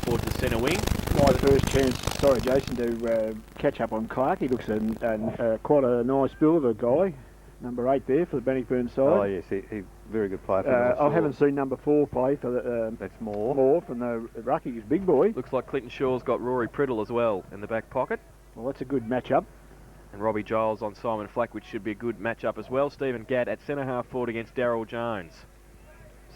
towards the centre wing. My first chance, sorry Jason, to catch up on Clark. He looks quite a nice builder guy. Number 8 there for the Bannockburn side. Oh yes, he's very good player for I haven't seen number 4 play for the... That's more. More from the rucky. He's a big boy. Looks like Clinton Shaw's got Rory Priddle as well in the back pocket. Well, that's a good matchup. And Robbie Giles on Simon Flack, which should be a good matchup as well. Stephen Gadd at centre-half forward against Daryl Jones.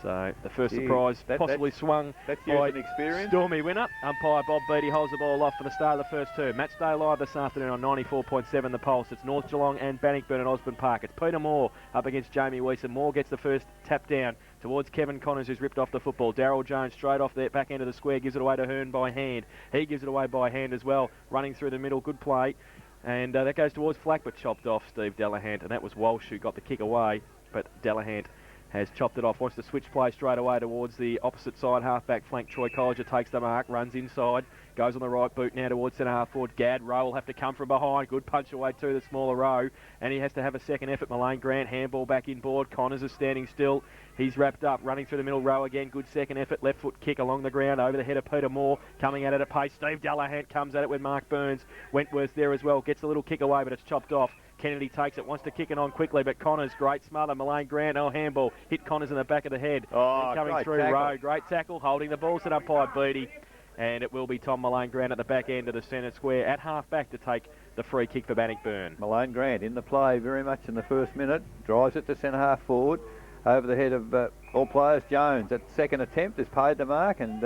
So the first surprise possibly swung by experience. Stormy winner. Umpire Bob Beattie holds the ball off for the start of the first two. Match day live this afternoon on 94.7 The Pulse. It's North Geelong and Bannockburn at Osborne Park. It's Peter Moore up against Jamie Weiss, and Moore gets the first tap down towards Kevin Connors, who's ripped off the football. Daryl Jones straight off the back end of the square gives it away to Hearn by hand. He gives it away by hand as well, running through the middle. Good play. And that goes towards Flack, but chopped off Steve Delahant, and that was Walsh who got the kick away, but Delahant has chopped it off, wants to switch play straight away towards the opposite side, half-back flank. Troy Colliger takes the mark, runs inside, goes on the right boot now towards centre-half forward. Gadd, Rowe will have to come from behind. Good punch away to the smaller Rowe, and he has to have a second effort. Mullane Grant, handball back inboard. Connors is standing still. He's wrapped up, running through the middle. Rowe again, good second effort. Left foot kick along the ground, over the head of Peter Moore, coming at it at pace. Steve Delahant comes at it with Mark Burns. Wentworth there as well, gets a little kick away, but it's chopped off. Kennedy takes it, wants to kick it on quickly, but Connors, great smother. Mullane Grant, handball, hit Connors in the back of the head. Coming through Rowe, great tackle, holding the ball, set up by Beattie. And it will be Tom Mullane Grant at the back end of the centre square at half-back to take the free kick for Bannockburn. Mullane Grant in the play very much in the first minute, drives it to centre-half forward, over the head of all players. Jones at second attempt has paid the mark, and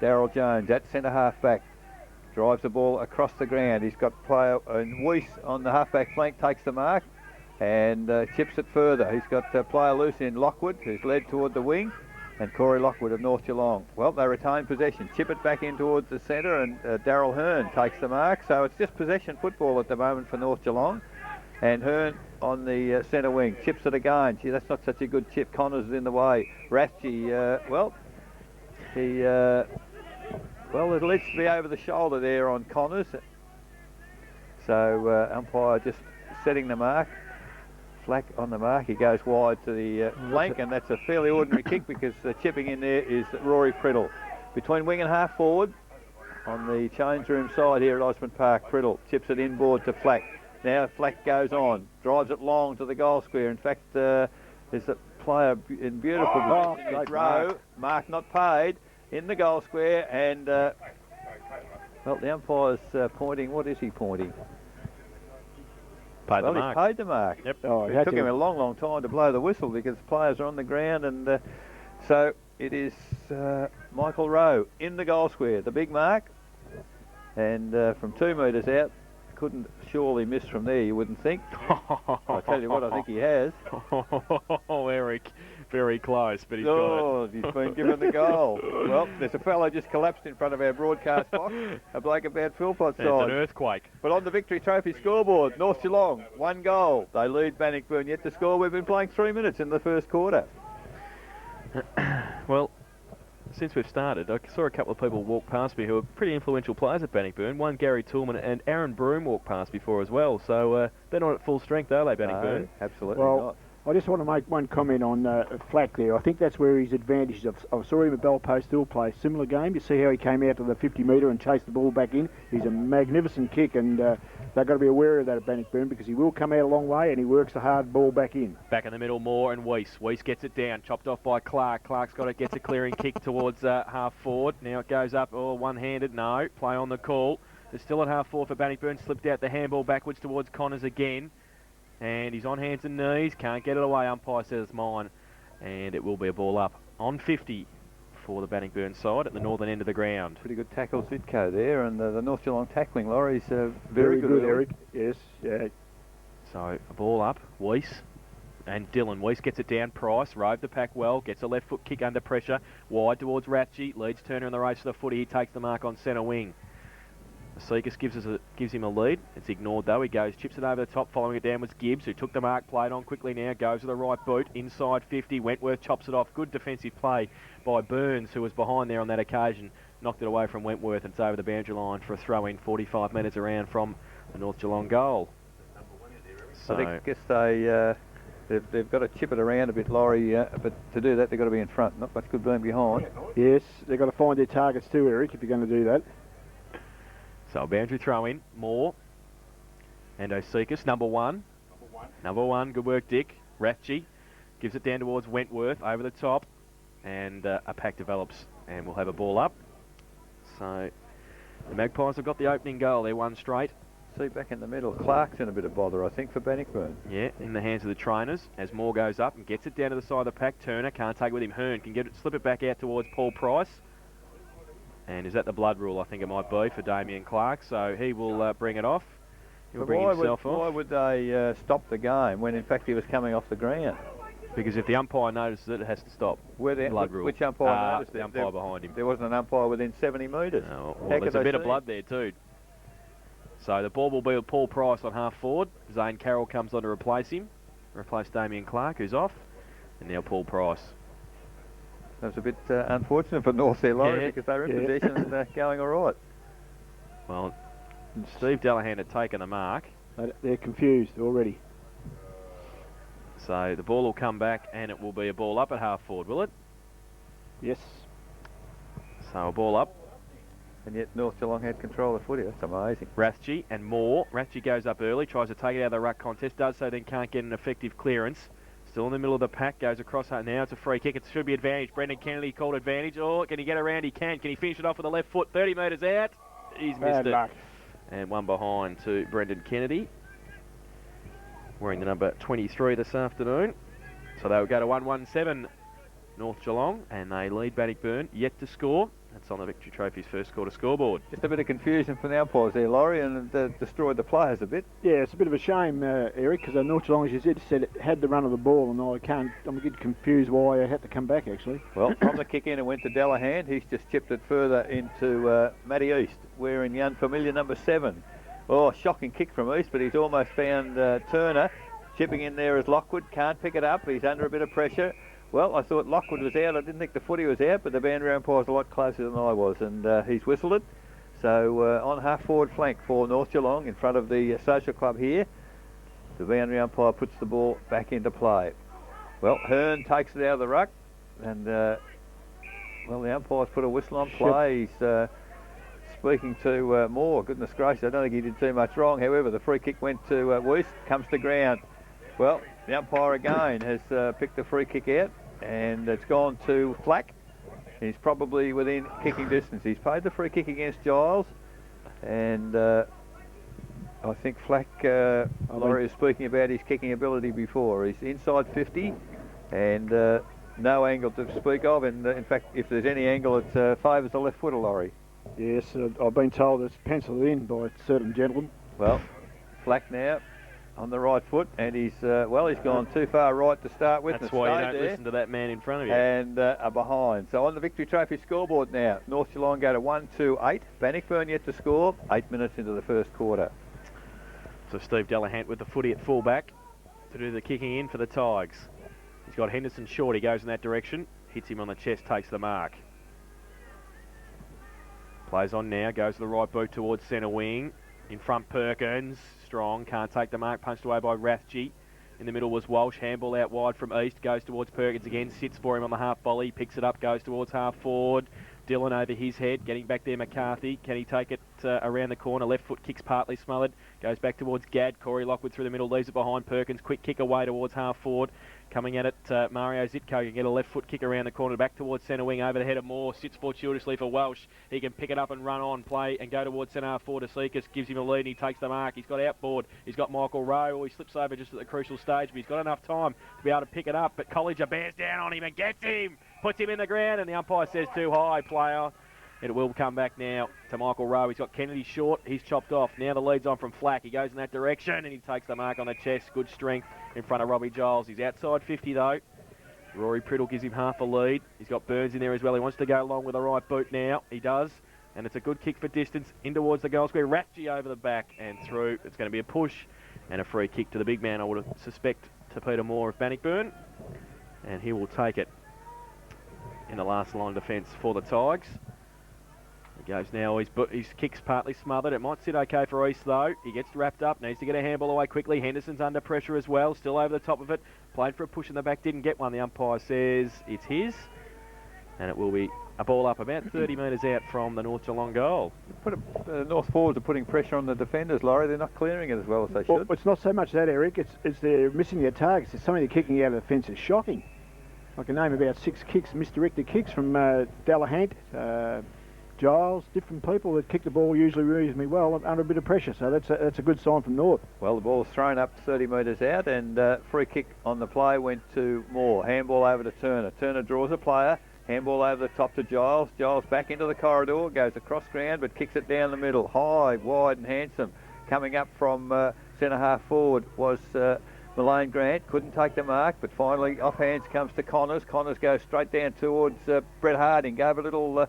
Daryl Jones at centre-half back drives the ball across the ground. He's got player Weiss on the half-back flank, takes the mark and chips it further. He's got player loose in Lockwood, who's led toward the wing, and Corey Lockwood of North Geelong. Well, they retain possession, chip it back in towards the centre, and Daryl Hearn takes the mark. So it's just possession football at the moment for North Geelong. And Hearn on the centre wing, chips it again. Gee, that's not such a good chip. Connors is in the way. Rathje, it lets to be over the shoulder there on Connors. So umpire just setting the mark. Flack on the mark. He goes wide to the flank, and that's a fairly ordinary kick because chipping in there is Rory Priddle. Between wing and half forward on the change room side here at Osborne Park, Priddle chips it inboard to Flack. Now Flack goes on, drives it long to the goal square. In fact, there's a player in beautiful position, Rowe, mark not paid, in the goal square, and the umpire's pointing. What is he pointing? Paid the mark. He paid the mark. Yep. It took him a long time to blow the whistle because players are on the ground, and so it is Michael Rowe in the goal square, the big mark, and from 2 metres out. Couldn't surely miss from there, you wouldn't think. I'll tell you what, I think he has. Oh, Eric, very close, but he's got it. He's been given the goal. Well, there's a fellow just collapsed in front of our broadcast box, a bloke about Philpott side. It's an earthquake. But on the Victory Trophy scoreboard, North Geelong, 1 goal. They lead Bannockburn yet to score. We've been playing 3 minutes in the first quarter. Well, since we've started, I saw a couple of people walk past me who are pretty influential players at Bannockburn. One, Gary Toolman, and Aaron Broom walked past before as well. So they're not at full strength, are they, Bannockburn? No, absolutely not. I just want to make one comment on Flack there. I think that's where his advantage is. I saw him at Belpost Hill play a similar game. You see how he came out to the 50 metre and chased the ball back in. He's a magnificent kick, and they've got to be aware of that at Bannockburn because he will come out a long way and he works the hard ball back in. Back in the middle, Moore and Weiss. Weiss gets it down, chopped off by Clark. Clark's got it, gets a clearing kick towards half forward. Now it goes up, one-handed, no. Play on the call. It's still at half forward for Bannockburn. Slipped out the handball backwards towards Connors again. And he's on hands and knees, can't get it away. Umpire says it's mine, and it will be a ball up on 50 for the Bannockburn side at the northern end of the ground. Pretty good tackle, Zitko there, and the North Geelong tackling, Laurie's very good, Eric. Yes, yeah. So a ball up, Weiss and Dylan. Weiss gets it down, Price, rode the pack well, gets a left foot kick under pressure, wide towards Rathje, leads Turner in the race for the footy. He takes the mark on centre wing. Seekers gives him a lead. It's ignored though. He goes, chips it over the top, following it down was Gibbs, who took the mark, played on quickly now, goes with the right boot, inside 50. Wentworth chops it off. Good defensive play by Burns, who was behind there on that occasion. Knocked it away from Wentworth, and it's over the boundary line for a throw-in 45 metres around from the North Geelong goal. So I guess they They've got to chip it around a bit, Laurie, but to do that they've got to be in front. Not much good being behind. Yes, they've got to find their targets too, Eric, if you're going to do that. So a boundary throw in, Moore and Osekas, number one. Number one, good work, Dick. Rathje gives it down towards Wentworth, over the top, and a pack develops, and we'll have a ball up. So the Magpies have got the opening goal. They're one straight. See, back in the middle, Clark's in a bit of bother, I think, for Bannockburn. Yeah, in the hands of the trainers as Moore goes up and gets it down to the side of the pack. Turner can't take it with him. Hearn can get it, slip it back out towards Paul Price. And is that the blood rule? I think it might be for Damien Clark. So he will bring it off. He'll bring himself off. Why would they stop the game when in fact he was coming off the ground? Because if the umpire notices it, it has to stop. Blood rule. Which umpire noticed it? The umpire behind him. There wasn't an umpire within 70 metres. No, well, there's a bit of blood there too. So the ball will be with Paul Price on half forward. Zane Carroll comes on to replace him. Replace Damien Clark, who's off. And now Paul Price. That was a bit unfortunate for North there, Laurie, because they were in possession and going all right. Well, Steve Delahan had taken the mark. They're confused already. So the ball will come back and it will be a ball up at half forward, will it? Yes. So a ball up. And yet North Geelong had control of the footy. That's amazing. Rathje and Moore. Rathje goes up early, tries to take it out of the ruck contest, does so, then can't get an effective clearance. Still in the middle of the pack, goes across now. It's a free kick. It should be advantage. Brendan Kennedy called advantage. Oh, can he get around? He can. Can he finish it off with the left foot? 30 metres out. He's missed it. And one behind to Brendan Kennedy, wearing the number 23 this afternoon. So they'll go to 1-1-7 North Geelong, and they lead Bannockburn, yet to score. That's on the Victory Trophy's first quarter scoreboard. Just a bit of confusion from the umpires there, Laurie, and destroyed the players a bit. Yeah, it's a bit of a shame, Eric, because North Geelong, as you said, it had the run of the ball, and I'm a bit confused why I had to come back, actually. Well, from the kick in, it went to Delahan. He's just chipped it further into Matty East, wearing the unfamiliar number 7. Oh, shocking kick from East, but he's almost found Turner. Chipping in there is Lockwood, can't pick it up, he's under a bit of pressure. Well, I thought Lockwood was out. I didn't think the footy was out, but the boundary umpire's a lot closer than I was, and he's whistled it. So on half-forward flank for North Geelong in front of the social club here, the boundary umpire puts the ball back into play. Well, Hearn takes it out of the ruck, and well, the umpire's put a whistle on play. He's speaking to Moore. Goodness gracious, I don't think he did too much wrong. However, the free kick went to Weiss, comes to ground. Well, the umpire again has picked the free kick out, and it's gone to Flack. He's probably within kicking distance. He's paid the free kick against Giles, and I think Flack, Laurie was speaking about his kicking ability before. He's inside 50, and no angle to speak of, and in fact, if there's any angle, it favours the left footer, Laurie. Yes, I've been told it's penciled in by a certain gentleman. Well, Flack now on the right foot, and he's gone too far right to start with. That's why you don't listen to that man in front of you. And are behind. So on the Victory Trophy scoreboard now, North Geelong go to 1-2-8. Bannockburn yet to score. 8 minutes into the first quarter. So Steve Delahan with the footy at fullback to do the kicking in for the Tigers. He's got Henderson short. He goes in that direction, hits him on the chest, takes the mark. Plays on now, goes to the right boot towards centre wing. In front, Perkins, strong, can't take the mark, punched away by Rathje. In the middle was Walsh, handball out wide from East, goes towards Perkins again, sits for him on the half volley, picks it up, goes towards half forward. Dillon over his head, getting back there, McCarthy. Can he take it around the corner? Left foot kicks partly smothered, goes back towards Gadd. Corey Lockwood through the middle, leaves it behind Perkins. Quick kick away towards half forward. Coming at it, Mario Zitko can get a left foot kick around the corner, back towards centre wing, over the head of Moore, sits fortuitously for Welsh. He can pick it up and run on, play and go towards centre half forward. Seekers gives him a lead and he takes the mark. He's got outboard, he's got Michael Rowe, he slips over just at the crucial stage, but he's got enough time to be able to pick it up. But Colliger bears down on him and gets him, puts him in the ground, and the umpire says too high, player. It will come back now to Michael Rowe. He's got Kennedy short. He's chopped off. Now the lead's on from Flack. He goes in that direction and he takes the mark on the chest. Good strength in front of Robbie Giles. He's outside 50 though. Rory Priddle gives him half a lead. He's got Burns in there as well. He wants to go along with the right boot now. He does. And it's a good kick for distance in towards the goal square. Rathje over the back and through. It's going to be a push and a free kick to the big man, I would suspect, to Peter Moore of Bannockburn. And he will take it in the last line of defence for the Tigers. He goes now, his kick's partly smothered. It might sit okay for East though. He gets wrapped up, needs to get a handball away quickly. Henderson's under pressure as well, still over the top of it. Played for a push in the back, didn't get one. The umpire says it's his. And it will be a ball up about 30 metres out from the North Geelong goal. North forwards are putting pressure on the defenders, Laurie. They're not clearing it as well as they should. Well, it's not so much that, Eric. It's they're missing their targets. Some of the kicking out of the fence is shocking. I can name about 6 kicks, misdirected kicks from Dallahant, Giles, different people that kick the ball usually reasonably well under a bit of pressure. So that's a good sign from North. Well, the ball's thrown up 30 metres out, and free kick on the play went to Moore. Handball over to Turner. Turner draws a player. Handball over the top to Giles. Giles back into the corridor, goes across ground but kicks it down the middle. High, wide and handsome. Coming up from centre half forward was Malane Grant. Couldn't take the mark, but finally off hands comes to Connors. Connors goes straight down towards Brett Harding. Gave a little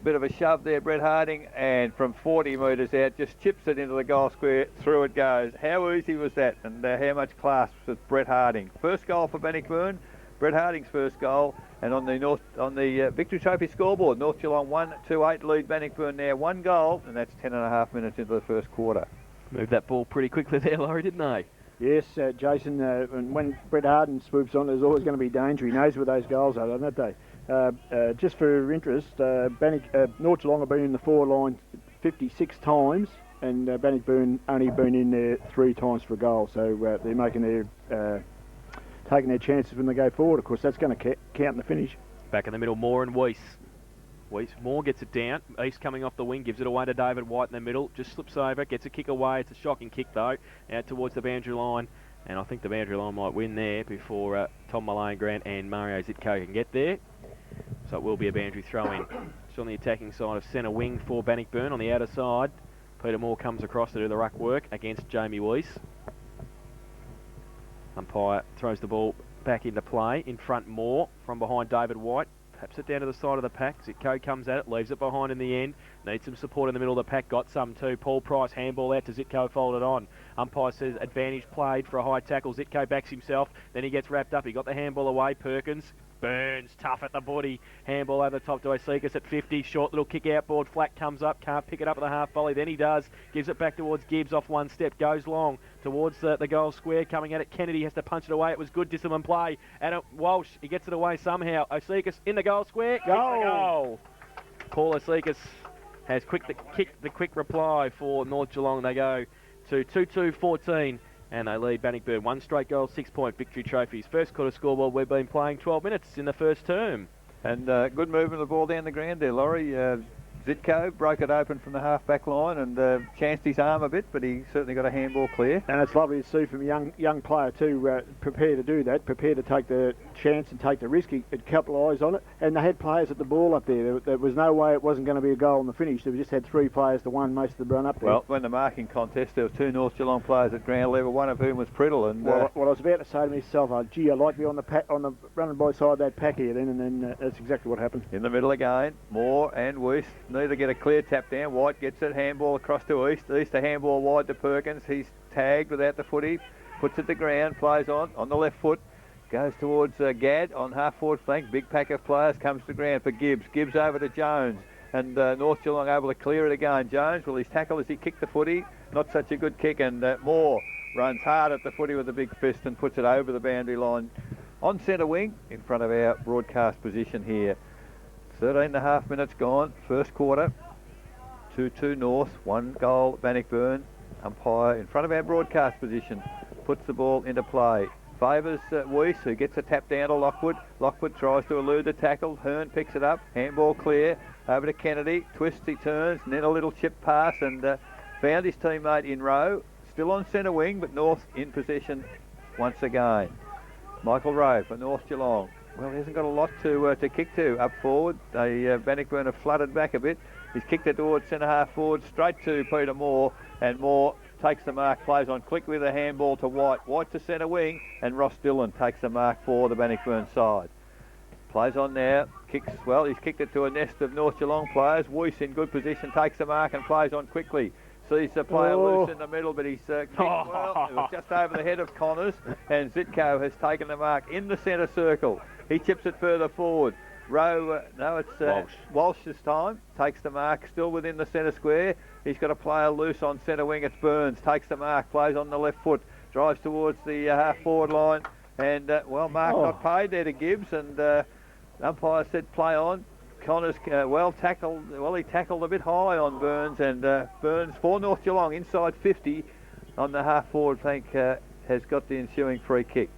bit of a shove there, Brett Harding, and from 40 metres out just chips it into the goal square. Through it goes. How easy was that, and how much class was Brett Harding? First goal for Bannockburn. Brett Harding's first goal, and on the Victory Trophy scoreboard, North Geelong 1-2-8 lead Bannockburn now 1 goal, and that's 10.5 minutes into the first quarter. Moved that ball pretty quickly there, Laurie, didn't they? Yes, Jason, and when Brett Harding swoops on, there's always going to be danger. He knows where those goals are, don't they? Just for interest, North Geelong have been in the forward line 56 times, and Bannockburn only been in there 3 times for a goal, so they're making their... taking their chances when they go forward. Of course, that's going to count in the finish. Back in the middle, Moore and Weiss. Moore gets it down. East coming off the wing, gives it away to David White in the middle. Just slips over, gets a kick away. It's a shocking kick, though, out towards the boundary line. And I think the boundary line might win there before Tom Malane Grant and Mario Zitko can get there. So it will be a boundary throw-in. It's on the attacking side of centre wing for Bannockburn. On the outer side, Peter Moore comes across to do the ruck work against Jamie Weiss. Umpire throws the ball back into play. In front, Moore from behind David White. Taps it down to the side of the pack. Zitko comes at it, leaves it behind in the end. Needs some support in the middle of the pack. Got some too. Paul Price, handball out to Zitko, folded on. Umpire says advantage played for a high tackle. Zitko backs himself. Then he gets wrapped up. He got the handball away. Perkins burns tough at the body. Handball over the top to Osikas at 50. Short little kick out board. Flack comes up. Can't pick it up at the half volley. Then he does. Gives it back towards Gibbs off one step. Goes long towards the goal square. Coming at it. Kennedy has to punch it away. It was good disciplined play. And Walsh, he gets it away somehow. Osikas in the goal square. Goal! Paul Osikas has the quick reply for North Geelong. They go to 2-2-14. And they lead Bannockburn 1 straight goal, 6-point victory trophies. First quarter scoreboard, we've been playing 12 minutes in the first term. And good movement of the ball down the ground there, Laurie. Zitko broke it open from the half-back line and chanced his arm a bit, but he certainly got a handball clear. And it's lovely to see from a young player too, prepare to do that, prepare to take the chance and take the risk. He capitalised on it, and they had players at the ball up there. There was no way it wasn't going to be a goal in the finish. They just had 3 players to won most of the run up there. Well, when the marking contest, there were 2 North Geelong players at ground level, one of whom was Priddle. And well, I was about to say to myself, gee, I'd like to be on the running by side of that pack here then, and then that's exactly what happened. In the middle again, Moore and Weiss neither get a clear tap down. White gets it, handball across to East. East a handball wide to Perkins. He's tagged without the footy, puts it to ground, plays on the left foot, goes towards Gadd on half forward flank. Big pack of players comes to ground for Gibbs. Gibbs over to Jones, and North Geelong able to clear it again. Jones, well, he's tackled as he kicked the footy. Not such a good kick, and Moore runs hard at the footy with a big fist and puts it over the boundary line on centre wing in front of our broadcast position here. 13.5 minutes gone, first quarter. 2-2 North, 1 goal Bannockburn. Umpire in front of our broadcast position puts the ball into play. Favours Weiss, who gets a tap down to Lockwood. Lockwood tries to elude the tackle. Hearn picks it up. Handball clear. Over to Kennedy. Twists, he turns, and then a little chip pass, and found his teammate in row. Still on centre wing, but North in possession once again. Michael Rowe for North Geelong. Well, he hasn't got a lot to kick to up forward. Bannockburn have flooded back a bit. He's kicked it towards centre half forward, straight to Peter Moore, and Moore takes the mark, plays on quick with a handball to White. White to centre wing, and Ross Dillon takes the mark for the Bannockburn side. Plays on now, kicks, well, he's kicked it to a nest of North Geelong players. Weiss in good position, takes the mark and plays on quickly. Sees the player loose in the middle, but he's kicked well. It was just over the head of Connors, and Zitko has taken the mark in the centre circle. He chips it further forward. Rowe, no, it's Walsh this time. Takes the mark, still within the centre square. He's got a player loose on centre wing. It's Burns. Takes the mark, plays on the left foot, drives towards the half-forward line. And, mark not paid there to Gibbs. And umpire said play on. Connors well tackled. Well, he tackled a bit high on Burns. And Burns for North Geelong inside 50 on the half-forward flank has got the ensuing free kick.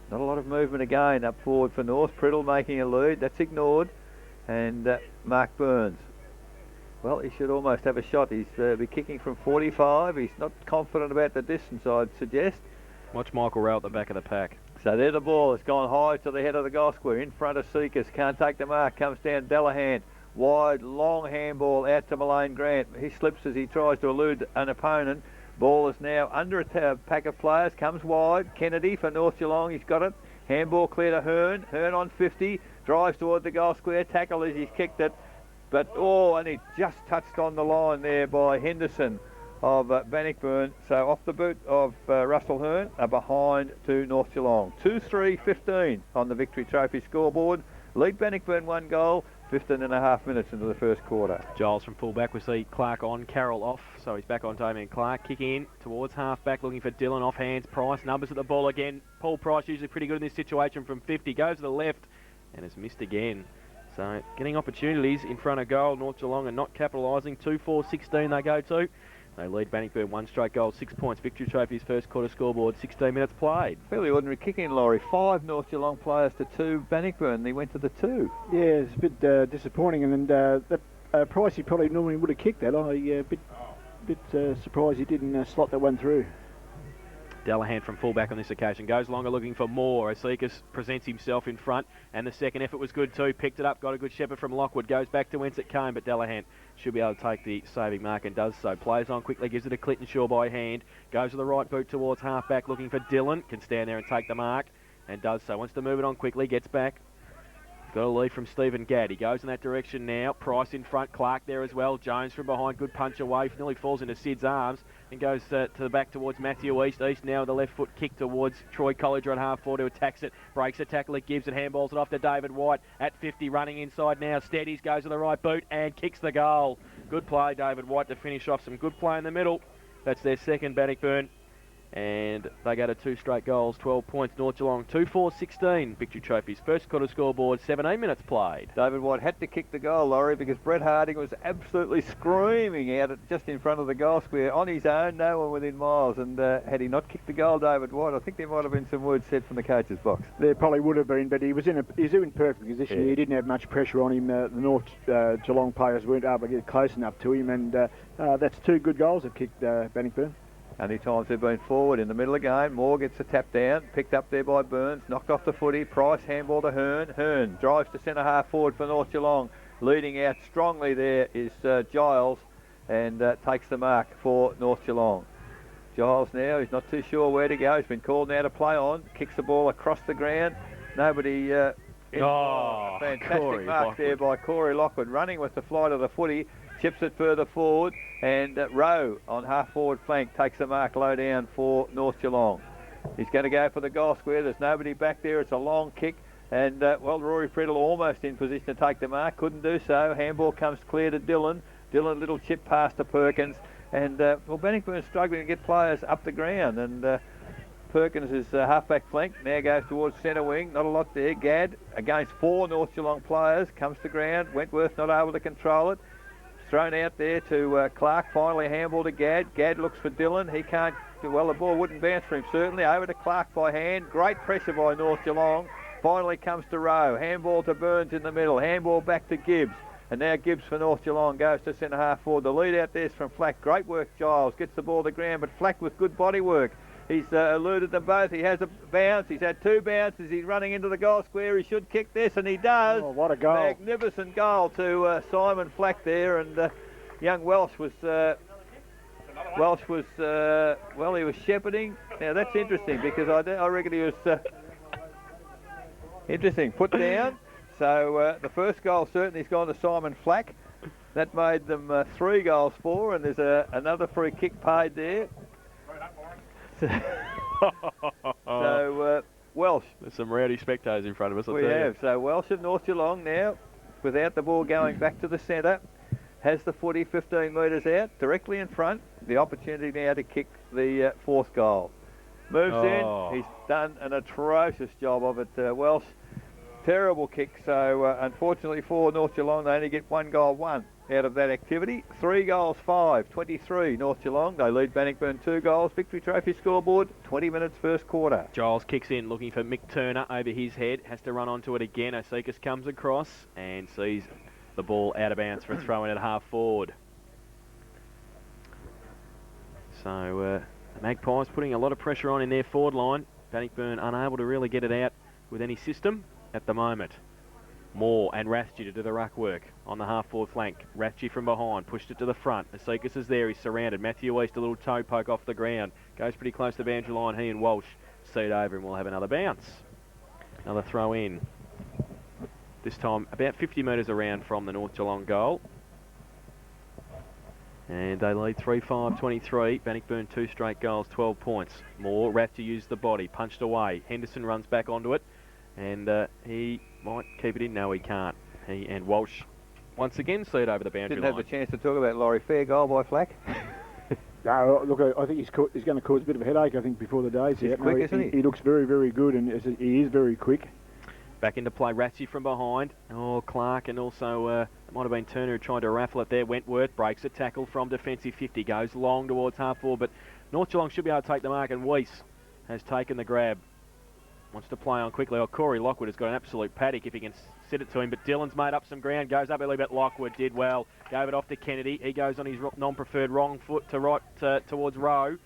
Not a lot of movement again up forward for North. Priddle making a lead. That's ignored. And Mark Burns. Well, he should almost have a shot. He's be kicking from 45. He's not confident about the distance, I'd suggest. Watch Michael Rowe at the back of the pack. So there the ball. It's gone high to the head of the goal square. In front of Seekers. Can't take the mark. Comes down Delahan. Wide, long handball out to Mullane Grant. He slips as he tries to elude an opponent. Ball is now under a pack of players, comes wide. Kennedy for North Geelong, he's got it. Handball clear to Hearn. Hearn on 50, drives toward the goal square. Tackle as he's kicked it. But, and he just touched on the line there by Henderson of Bannockburn. So off the boot of Russell Hearn, a behind to North Geelong. 2-3-15 on the Victory Trophy scoreboard. Lead Bannockburn 1 goal. 15 and a half minutes into the first quarter. Giles from full-back. We see Clark on, Carroll off. So he's back on Damien Clark. Kick in towards half-back, looking for Dillon. Off hands. Price numbers at the ball again. Paul Price usually pretty good in this situation from 50. Goes to the left and has missed again. So getting opportunities in front of goal. North Geelong are not capitalising. 2-4-16 they go to. They lead Bannockburn 1 straight goal, 6 points. Victory Trophy's first quarter scoreboard, 16 minutes played. Fairly ordinary kicking, Laurie. 5 North Geelong players to 2 Bannockburn. They went to the 2. Yeah, it's a bit disappointing, and that Price, he probably normally would have kicked that. A bit surprised he didn't slot that one through. Delahan from fullback on this occasion goes longer looking for more. Osekas presents himself in front, and the second effort was good too. Picked it up, got a good shepherd from Lockwood. Goes back to whence it came, but Delahan should be able to take the saving mark and does so. Plays on quickly, gives it to Clinton Shaw by hand. Goes to the right boot towards half-back looking for Dillon. Can stand there and take the mark and does so. Wants to move it on quickly, gets back. Got a lead from Stephen Gadd. He goes in that direction now. Price in front, Clark there as well. Jones from behind, good punch away. Nearly falls into Sid's arms and goes to the back towards Matthew East. East now with the left foot kick towards Troy Colliger on half-forward, who attacks it. Breaks a tackle, it gives it, handballs it off to David White at 50, running inside now. Steadies, goes to the right boot and kicks the goal. Good play, David White, to finish off. Some good play in the middle. That's their second, Bannockburn. And they go to 2 straight goals, 12 points. North Geelong 2-4-16. Victory Trophy's first quarter scoreboard, 17 minutes played. David White had to kick the goal, Laurie, because Brett Harding was absolutely screaming out just in front of the goal square on his own, no one within miles. And had he not kicked the goal, David White, I think there might have been some words said from the coach's box. There probably would have been, but he was in perfect position. Yeah. He didn't have much pressure on him. The North Geelong players weren't able to get close enough to him, and that's 2 good goals that kicked Bannockburn. Only times they've been forward in the middle of the game. Moore gets a tap down, picked up there by Burns, knocked off the footy. Price handball to Hearn. Hearn drives to centre half forward for North Geelong. Leading out strongly there is Giles, and takes the mark for North Geelong. Giles now, he's not too sure where to go. He's been called now to play on. Kicks the ball across the ground. Nobody... fantastic mark there by Corey Lockwood, running with the flight of the footy. Chips it further forward, and Rowe on half-forward flank takes the mark low down for North Geelong. He's going to go for the goal square. There's nobody back there. It's a long kick, and, Rory Priddle almost in position to take the mark. Couldn't do so. Handball comes clear to Dillon. Dillon, little chip pass to Perkins, and, Bannockburn struggling to get players up the ground, and Perkins is half-back flank, now goes towards centre wing, not a lot there. Gadd against 4 North Geelong players, comes to ground. Wentworth not able to control it. Thrown out there to Clark, finally handball to Gadd. Gadd looks for Dillon. He can't, the ball wouldn't bounce for him certainly. Over to Clark by hand. Great pressure by North Geelong. Finally comes to Rowe. Handball to Burns in the middle. Handball back to Gibbs. And now Gibbs for North Geelong goes to centre half forward. The lead out there is from Flack. Great work, Giles. Gets the ball to ground, but Flack with good body work. He's eluded them both. He has a bounce. He's had 2 bounces. He's running into the goal square. He should kick this, and he does. Oh, what a goal. Magnificent goal to Simon Flack there. And young Welsh was... he was shepherding. Now, that's interesting, because I reckon he was... interesting. Put down. So the first goal certainly has gone to Simon Flack. That made them 3 goals for, and there's another free kick paid there. So Welsh. There's some rowdy spectators in front of us, I'll We tell have. you. So Welsh and North Geelong now, without the ball going back to the centre, has the footy 15 metres out, directly in front. The opportunity now to kick the fourth goal. Moves in. He's done an atrocious job of it, Welsh. Terrible kick. So unfortunately for North Geelong, they only get 1 goal, 1 out of that activity. 3 goals, 5, 23 North Geelong. They lead Bannockburn 2 goals. Victory Trophy scoreboard, 20 minutes first quarter. Giles kicks in, looking for Mick Turner over his head. Has to run onto it again. Osikas comes across and sees the ball out of bounds for a throw in at half forward. So the Magpies putting a lot of pressure on in their forward line. Bannockburn unable to really get it out with any system at the moment. Moore and Rathje to do the ruck work on the half-forward flank. Rathje from behind, pushed it to the front. Osikas is there, he's surrounded. Matthew East, a little toe poke off the ground. Goes pretty close to the boundary line. He and Walsh seat over and we'll have another bounce. Another throw in. This time about 50 metres around from the North Geelong goal. And they lead 3-5-23. Bannockburn 2 straight goals, 12 points. Moore, Rathje used the body, punched away. Henderson runs back onto it. And he might keep it in. No, he can't. He and Walsh once again seat over the boundary line. Didn't have the chance to talk about Laurie. Fair goal by Flack. No, look, I think he's going to cause a bit of a headache, I think, before the day's out. Quick, isn't he? He looks very, very good, and he is very quick. Back into play, Rathje from behind. Oh, Clark, and also it might have been Turner who tried to raffle it there. Wentworth breaks a tackle from defensive 50, goes long towards half forward, but North Geelong should be able to take the mark, and Weiss has taken the grab. Wants to play on quickly. Oh, Corey Lockwood has got an absolute paddock if he can sit it to him, but Dillon's made up some ground, goes up early, but Lockwood did well. Gave it off to Kennedy. He goes on his non-preferred wrong foot to right towards Rowe.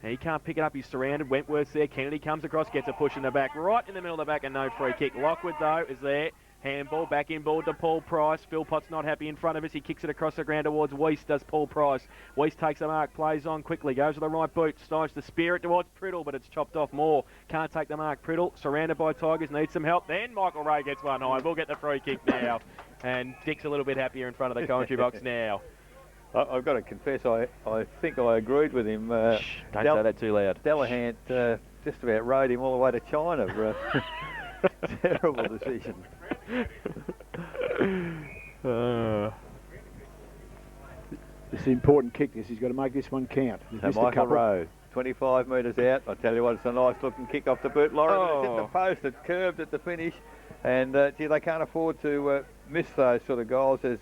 And he can't pick it up, he's surrounded. Wentworth's there, Kennedy comes across, gets a push in the back, right in the middle of the back, and no free kick. Lockwood, though, is there. Handball, back in ball to Paul Price. Philpott's not happy in front of us. He kicks it across the ground towards Weiss, does Paul Price. Weiss takes the mark, plays on quickly, goes to the right boot, styles the spear it towards Priddle, but it's chopped off more. Can't take the mark. Priddle, surrounded by Tigers, needs some help. Then Michael Ray gets one high. We'll get the free kick now. And Dick's a little bit happier in front of the commentary box now. I've got to confess, I think I agreed with him. Shh, don't say that too loud. Delahant just about rode him all the way to China. Terrible decision. It's an important kick, this. He's got to make this one count. So Michael Rowe, 25 metres out. I tell you what, it's a nice looking kick off the boot. Laurie, it's hit the post, it curved at the finish. And, gee, they can't afford to miss those sort of goals, as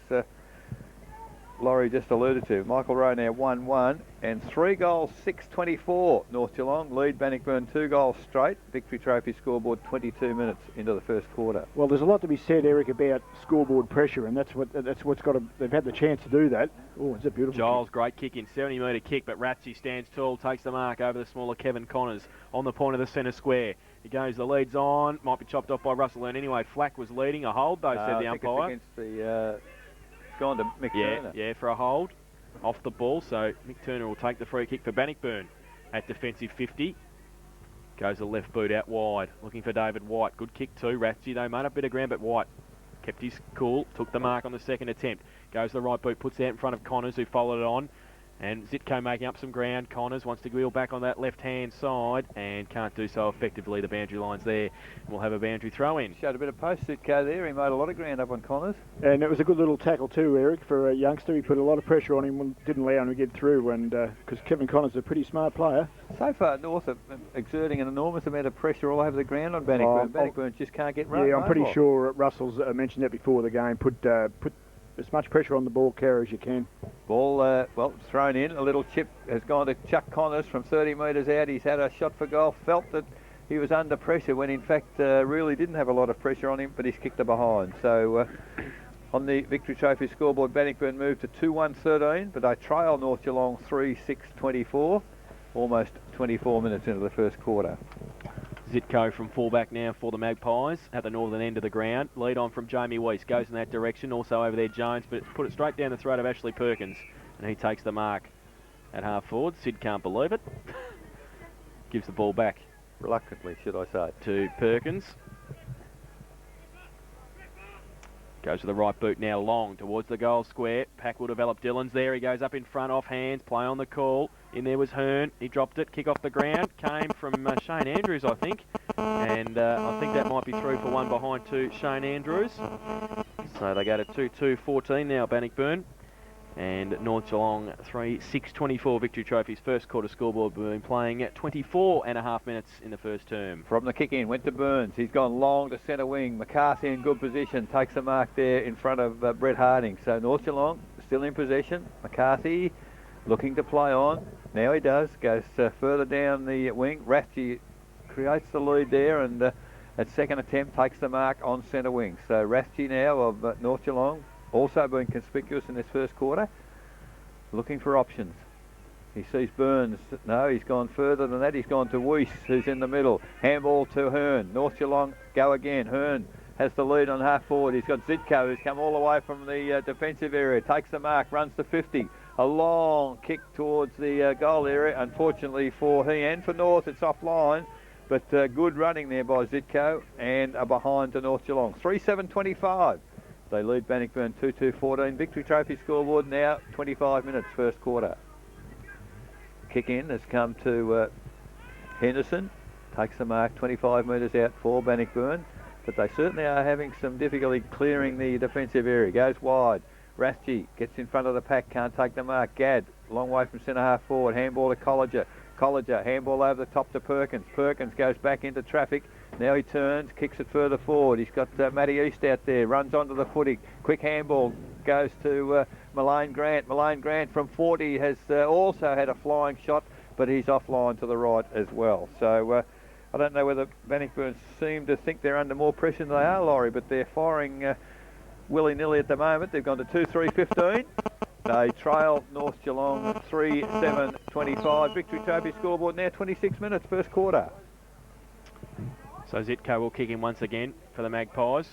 Laurie just alluded to. Michael Rowe now 1-1 and 3 goals, 6-24. North Geelong lead Bannockburn 2 goals straight. Victory Trophy scoreboard 22 minutes into the first quarter. Well, there's a lot to be said, Eric, about scoreboard pressure, and that's what's got to. They've had the chance to do that. Oh, it's a beautiful. Giles, kick. great kick in, 70-metre kick, but Rathje stands tall, takes the mark over the smaller Kevin Connors on the point of the centre square. He goes, the lead's on, might be chopped off by Russell Learn anyway. Flack was leading, a hold though, said the umpire. I think it's against the. Gone to Mick Turner. Yeah, for a hold off the ball. So Mick Turner will take the free kick for Bannockburn at defensive 50. Goes the left boot out wide, looking for David White. Good kick too. Rathje, they made a bit of ground, but White kept his cool, took the mark on the second attempt. Goes the right boot, puts it out in front of Connors, who followed it on. And Zitko making up some ground. Connors wants to wheel back on that left-hand side and can't do so effectively. The boundary line's there. We'll have a boundary throw-in. Showed a bit of post Zitko there. He made a lot of ground up on Connors. And it was a good little tackle too, Eric, for a youngster. He put a lot of pressure on him and didn't allow him to get through. And because Kevin Connors is a pretty smart player. So far, North are exerting an enormous amount of pressure all over the ground on Bannockburn. Bannockburn just can't get run. Yeah, I'm pretty sure Russell's mentioned that before the game. Put as much pressure on the ball carrier as you can. Ball, well, thrown in. A little chip has gone to Chuck Connors from 30 metres out. He's had a shot for goal. Felt that he was under pressure when, in fact, really didn't have a lot of pressure on him, but he's kicked it behind. So, on the Victory Trophy scoreboard, Bannockburn moved to 2-1-13, but they trail North Geelong 3-6-24. Almost 24 minutes into the first quarter. Zitko from fullback now for the Magpies at the northern end of the ground. Lead on from Jamie Weiss, goes in that direction. Also over there Jones, but it's put it straight down the throat of Ashley Perkins, and he takes the mark at half forward. Sid can't believe it. Gives the ball back. Reluctantly, should I say. To Perkins. Goes to the right boot now, Long towards the goal square. Pack will develop. Dillon's there. He goes up in front, off hands. Play on the call. In there was Hearn. He dropped it. Kick off the ground. Came from Shane Andrews, I think. And I think that might be through for one behind to Shane Andrews. So they go to 2-2-14 now, Bannockburn. And North Geelong 3-6-24 Victory Trophy's first quarter scoreboard. We've been playing at 24.5 minutes in the first term. From the kick in, went to Burns. He's gone long to centre wing. McCarthy in good position. Takes the mark there in front of Brett Harding. So North Geelong still in possession. McCarthy looking to play on. Now he does. Goes further down the wing. Rathje creates the lead there, and at second attempt takes the mark on centre wing. So Rathje now of North Geelong, also been conspicuous in this first quarter, looking for options. He sees Burns. No, he's gone further than that. He's gone to Weiss, who's in the middle. Handball to Hearn. North Geelong go again. Hearn has the lead on half forward. He's got Zitko, who's come all the way from the defensive area. Takes the mark, runs to 50. A long kick towards the goal area. Unfortunately for he and for North, it's offline. But good running there by Zitko, and a behind to North Geelong. 3-7-25. They lead Bannockburn 2-2-14. Victory Trophy scoreboard now 25 minutes first quarter. Kick in has come to Henderson. Takes the mark 25 metres out for Bannockburn. But they certainly are having some difficulty clearing the defensive area. Goes wide. Rathje gets in front of the pack. Can't take the mark. Gadd, long way from centre half forward. Handball to Colliger, handball over the top to Perkins. Perkins goes back into traffic. Now he turns, kicks it further forward. He's got Matty East out there, runs onto the footy. Quick handball goes to Malane Grant. Malane Grant from 40 has also had a flying shot, but he's offline to the right as well. So I don't know whether Bannockburn seem to think they're under more pressure than they are, Laurie, but they're firing willy-nilly at the moment. They've gone to 2-3-15. They trail North Geelong 3-7-25. Victory Trophy scoreboard now 26 minutes first quarter. So Zitko will kick in once again for the Magpies.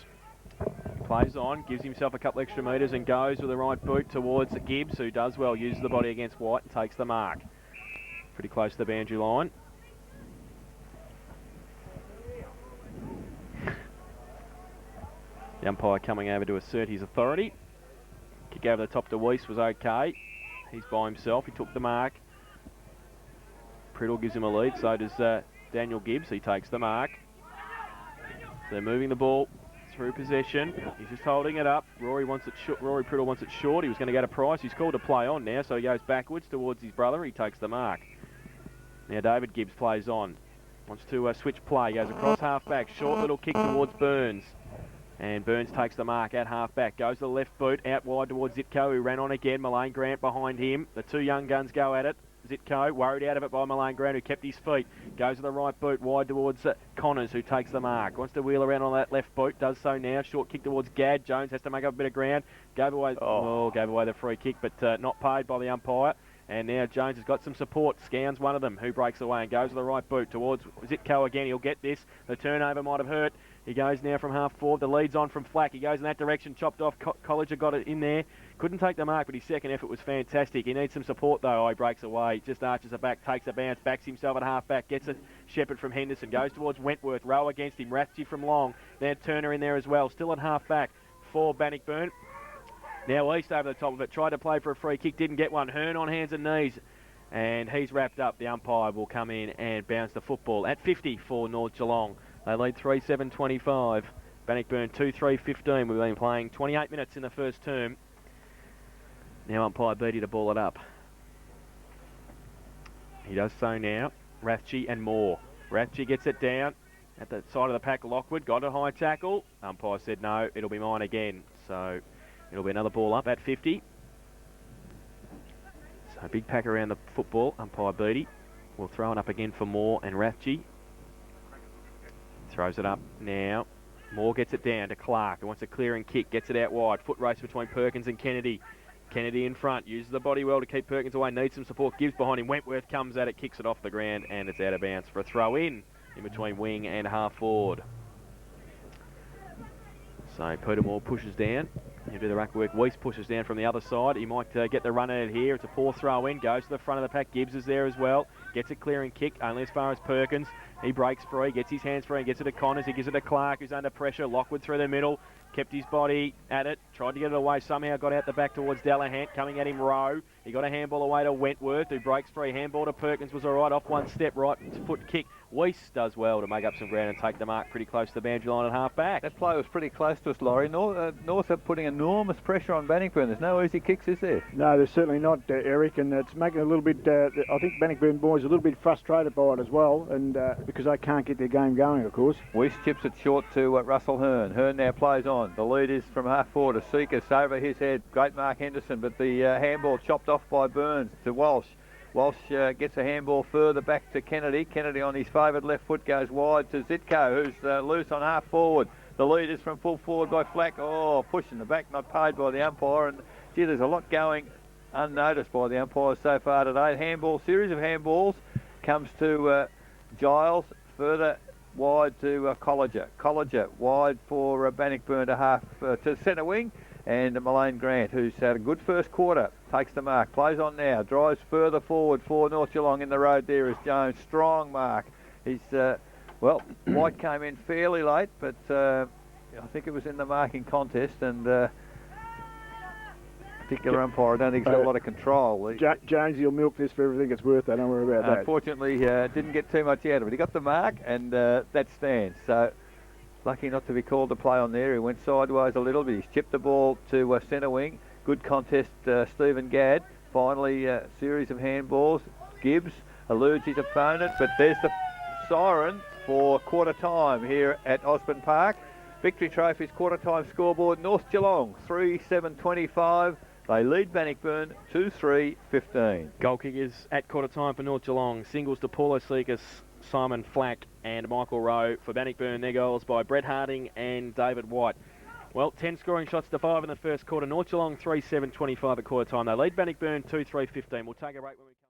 He plays on, gives himself a couple extra metres and goes with the right boot towards Gibbs, who does well, uses the body against White and takes the mark. Pretty close to the boundary line. The umpire coming over to assert his authority. Kick over the top to Weiss was okay. He's by himself. He took the mark. Priddle gives him a lead. So does Daniel Gibbs. He takes the mark. They're moving the ball through possession. He's just holding it up. Rory Priddle wants it short. He was going to go to Price. He's called to play on now, so he goes backwards towards his brother. He takes the mark. Now David Gibbs plays on. Wants to switch play. Goes across half-back. Short little kick towards Burns. And Burns takes the mark at half-back. Goes to the left boot, out wide towards Zitko, who ran on again. Malane Grant behind him. The two young guns go at it. Zitko, worried out of it by Malane Grant, who kept his feet. Goes to the right boot, wide towards Connors, who takes the mark. Wants to wheel around on that left boot, does so now. Short kick towards Gadd. Jones has to make up a bit of ground. Gave away the free kick, but not paid by the umpire. And now Jones has got some support. Scown's one of them, who breaks away and goes to the right boot towards Zitko again. He'll get this. The turnover might have hurt. He goes now from half forward. The lead's on from Flack. He goes in that direction, chopped off. Colliger got it in there. Couldn't take the mark, but his second effort was fantastic. He needs some support, though. He breaks away. Just arches it back, takes a bounce, backs himself at half-back, gets a Shepherd from Henderson, goes towards Wentworth. Row against him. Rathje from Long. Then Turner in there as well. Still at half-back for Bannockburn. Now East over the top of it. Tried to play for a free kick. Didn't get one. Hearn on hands and knees. And he's wrapped up. The umpire will come in and bounce the football at 50 for North Geelong. They lead 3-7-25. Bannockburn 2-3-15. We've been playing 28 minutes in the first term. Now umpire Beattie to ball it up. He does so now. Rathje and Moore. Rathje gets it down at the side of the pack. Lockwood got a high tackle. Umpire said no, it'll be mine again. So it'll be another ball up at 50. So big pack around the football. Umpire Beattie will throw it up again for Moore and Rathje. Throws it up now. Moore gets it down to Clark, who wants a clearing kick. Gets it out wide. Foot race between Perkins and Kennedy. Kennedy in front. Uses the body well to keep Perkins away. Needs some support. Gibbs behind him. Wentworth comes at it. Kicks it off the ground. And it's out of bounds for a throw in between wing and half forward. So Peter Moore pushes down. He'll do the ruck work. Weiss pushes down from the other side. He might get the run at it here. It's a poor throw in. Goes to the front of the pack. Gibbs is there as well. Gets a clearing kick. Only as far as Perkins. He breaks free. Gets his hands free and gets it to Connors. He gives it to Clark, who's under pressure. Lockwood through the middle. kept his body at it, tried to get it away, somehow got out the back towards Delahunt, coming at him Rowe. He got a handball away to Wentworth, who breaks free. Handball to Perkins was all right, off one step, right foot kick. Weiss does well to make up some ground and take the mark pretty close to the boundary line at half back. That play was pretty close to us, Laurie. North are putting enormous pressure on Bannockburn. There's no easy kicks, is there? No, there's certainly not, Eric, and it's making a little bit, I think Bannockburn boys are a little bit frustrated by it as well, and because they can't get their game going, of course. Weiss chips it short to Russell Hearn. Hearn now plays on. The lead is from half forward to Seekers over his head. Great Mark Henderson, but the handball chopped off by Burns to Walsh. Walsh gets a handball further back to Kennedy. Kennedy on his favoured left foot goes wide to Zitko, who's loose on half forward. The lead is from full forward by Flack. Oh, pushing the back, not paid by the umpire. And gee, there's a lot going unnoticed by the umpires so far today. Series of handballs comes to Giles, further wide to Colliger. Colliger wide for Bannockburn to half to centre wing. And Mullane Grant, who's had a good first quarter, takes the mark, plays on now, drives further forward for North Geelong in the road there is Jones. Strong mark. He's, White came in fairly late, but I think it was in the marking contest, and particular umpire, I don't think he's got a lot of control. Jones, he'll milk this for everything it's worth, don't worry about that. Unfortunately, didn't get too much out of it. He got the mark, and that stands. So, lucky not to be called to play on there. He went sideways a little bit. He's chipped the ball to centre wing. Good contest, Stephen Gadd. Finally, a series of handballs. Gibbs eludes his opponent, but there's the siren for quarter time here at Osborne Park. Victory Trophy's quarter time scoreboard. North Geelong 3-7-25. They lead Bannockburn 2-3-15. Goal kickers at quarter time for North Geelong. Singles to Paulo Seekers, Simon Flack and Michael Rowe. For Bannockburn, their goals by Brett Harding and David White. Well, 10 scoring shots to 5 in the first quarter. North Geelong 3-7-25 at quarter time. They lead Bannockburn 2-3-15. We'll take a break when we come.